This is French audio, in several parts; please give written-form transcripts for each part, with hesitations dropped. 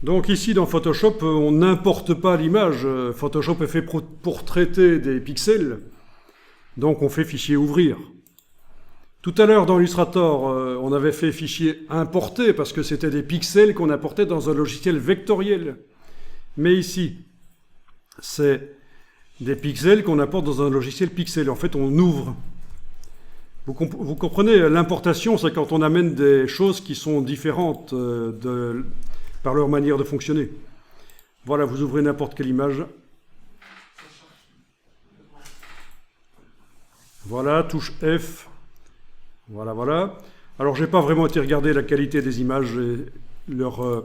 Donc ici dans Photoshop, on n'importe pas l'image. Photoshop est fait pour traiter des pixels. Donc on fait fichier ouvrir. Tout à l'heure dans Illustrator, on avait fait fichier importer parce que c'était des pixels qu'on importait dans un logiciel vectoriel. Mais ici, c'est des pixels qu'on importe dans un logiciel pixel. En fait, on ouvre. Vous comprenez, l'importation, c'est quand on amène des choses qui sont différentes par leur manière de fonctionner. Voilà, vous ouvrez n'importe quelle image. Voilà, touche F. Voilà, voilà. Alors, je n'ai pas vraiment été regarder la qualité des images et leur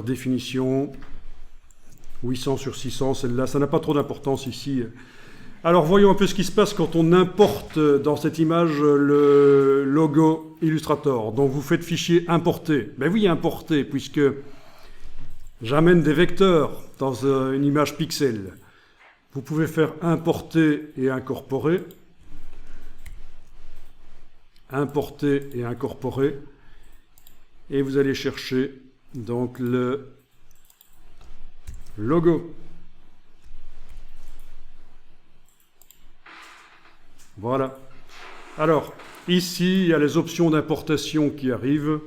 définition. 800 sur 600, celle-là, ça n'a pas trop d'importance ici. Alors, voyons un peu ce qui se passe quand on importe dans cette image le logo Illustrator. Donc, vous faites fichier importer. Ben oui, importer, puisque j'amène des vecteurs dans une image pixel. Vous pouvez faire importer et incorporer. Importer et incorporer. Et vous allez chercher donc le logo. Voilà. Alors, ici, il y a les options d'importation qui arrivent.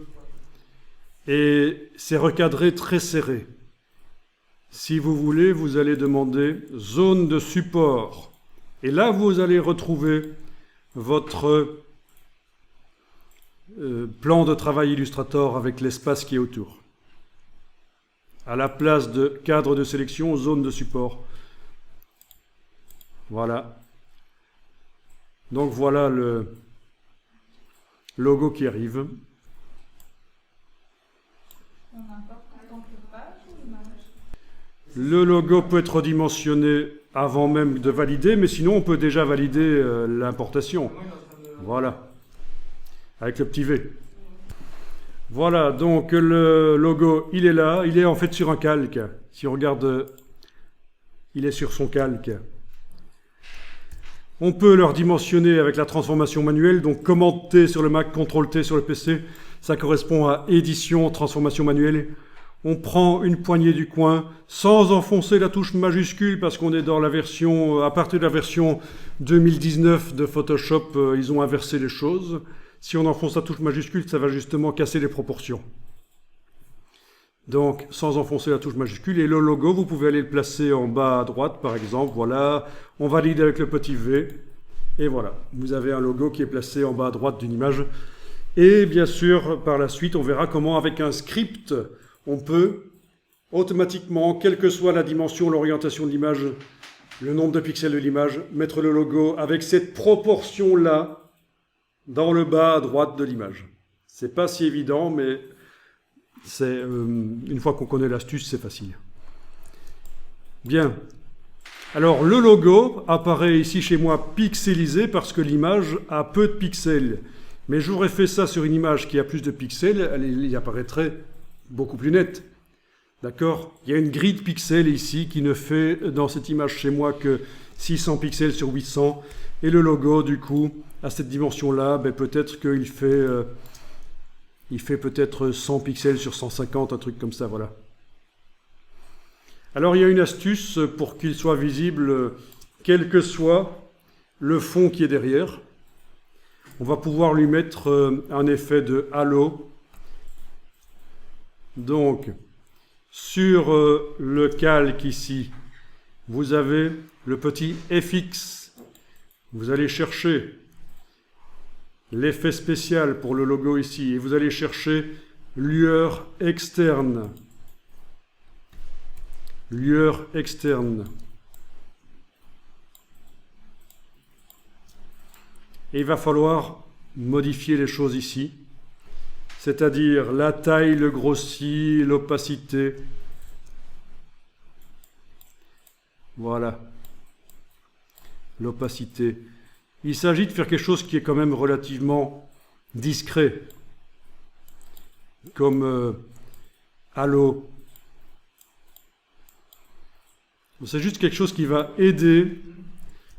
Et c'est recadré très serré. Si vous voulez, vous allez demander zone de support. Et là, vous allez retrouver votre plan de travail Illustrator avec l'espace qui est autour. À la place de cadre de sélection, zone de support. Voilà. Donc voilà le logo qui arrive. On importe en tant que page ou image? Le logo peut être redimensionné avant même de valider, mais sinon on peut déjà valider l'importation. Voilà. Avec le petit V. Voilà, donc le logo, il est là. Il est en fait sur un calque. Si on regarde, il est sur son calque. On peut le redimensionner avec la transformation manuelle. Donc, Commande T sur le Mac, Ctrl T sur le PC. Ça correspond à édition, transformation manuelle. On prend une poignée du coin sans enfoncer la touche majuscule parce qu'on est dans la version, à partir de la version 2019 de Photoshop, ils ont inversé les choses. Si on enfonce la touche majuscule, ça va justement casser les proportions. Donc, sans enfoncer la touche majuscule. Et le logo, vous pouvez aller le placer en bas à droite, par exemple. Voilà, on valide avec le petit V. Et voilà, vous avez un logo qui est placé en bas à droite d'une image. Et bien sûr, par la suite, on verra comment, avec un script, on peut automatiquement, quelle que soit la dimension, l'orientation de l'image, le nombre de pixels de l'image, mettre le logo avec cette proportion-là dans le bas à droite de l'image. C'est pas si évident, mais c'est une fois qu'on connaît l'astuce, c'est facile. Bien. Alors, le logo apparaît ici chez moi pixelisé parce que l'image a peu de pixels. Mais j'aurais fait ça sur une image qui a plus de pixels, elle y apparaîtrait beaucoup plus nette. D'accord? Il y a une grille de pixels ici qui ne fait dans cette image chez moi que 600 pixels sur 800. Et le logo, du coup, à cette dimension-là, ben, peut-être qu'il fait, peut-être 100 pixels sur 150, un truc comme ça, voilà. Alors, il y a une astuce pour qu'il soit visible, quel que soit le fond qui est derrière. On va pouvoir lui mettre un effet de halo. Donc, sur le calque ici, vous avez le petit FX. Vous allez chercher l'effet spécial pour le logo ici et vous allez chercher lueur externe. Lueur externe. Et il va falloir modifier les choses ici, c'est-à-dire la taille, le grossi, l'opacité. Voilà. L'opacité. Il s'agit de faire quelque chose qui est quand même relativement discret, comme halo. C'est juste quelque chose qui va aider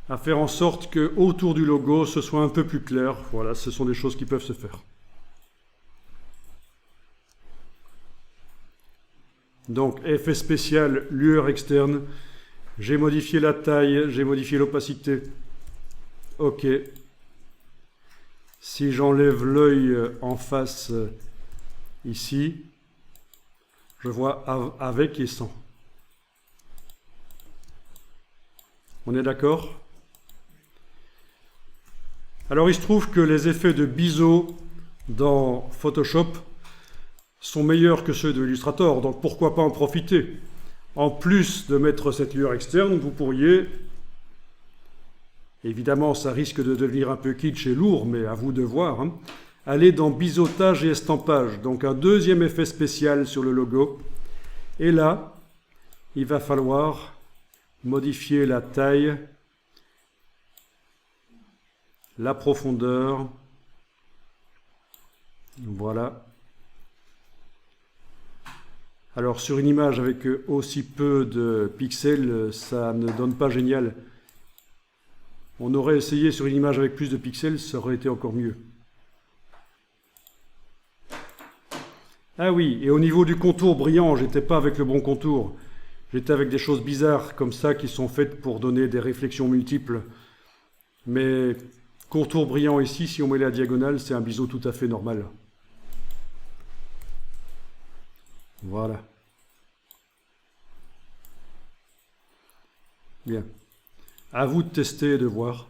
à faire en sorte que autour du logo, ce soit un peu plus clair. Voilà, ce sont des choses qui peuvent se faire. Donc, effet spécial, lueur externe. J'ai modifié la taille, j'ai modifié l'opacité. OK. Si j'enlève l'œil en face ici, je vois avec et sans. On est d'accord? Alors, il se trouve que les effets de biseau dans Photoshop sont meilleurs que ceux de Illustrator, donc pourquoi pas en profiter? En plus de mettre cette lueur externe, vous pourriez, évidemment ça risque de devenir un peu kitsch et lourd, mais à vous de voir, hein, aller dans biseautage et estampage, donc un deuxième effet spécial sur le logo. Et là, il va falloir modifier la taille, la profondeur, voilà. Alors sur une image avec aussi peu de pixels, ça ne donne pas génial. On aurait essayé sur une image avec plus de pixels, ça aurait été encore mieux. Ah oui, et au niveau du contour brillant, j'étais pas avec le bon contour. J'étais avec des choses bizarres comme ça qui sont faites pour donner des réflexions multiples. Mais contour brillant ici, si on met la diagonale, c'est un biseau tout à fait normal. Voilà. Bien. À vous de tester et de voir.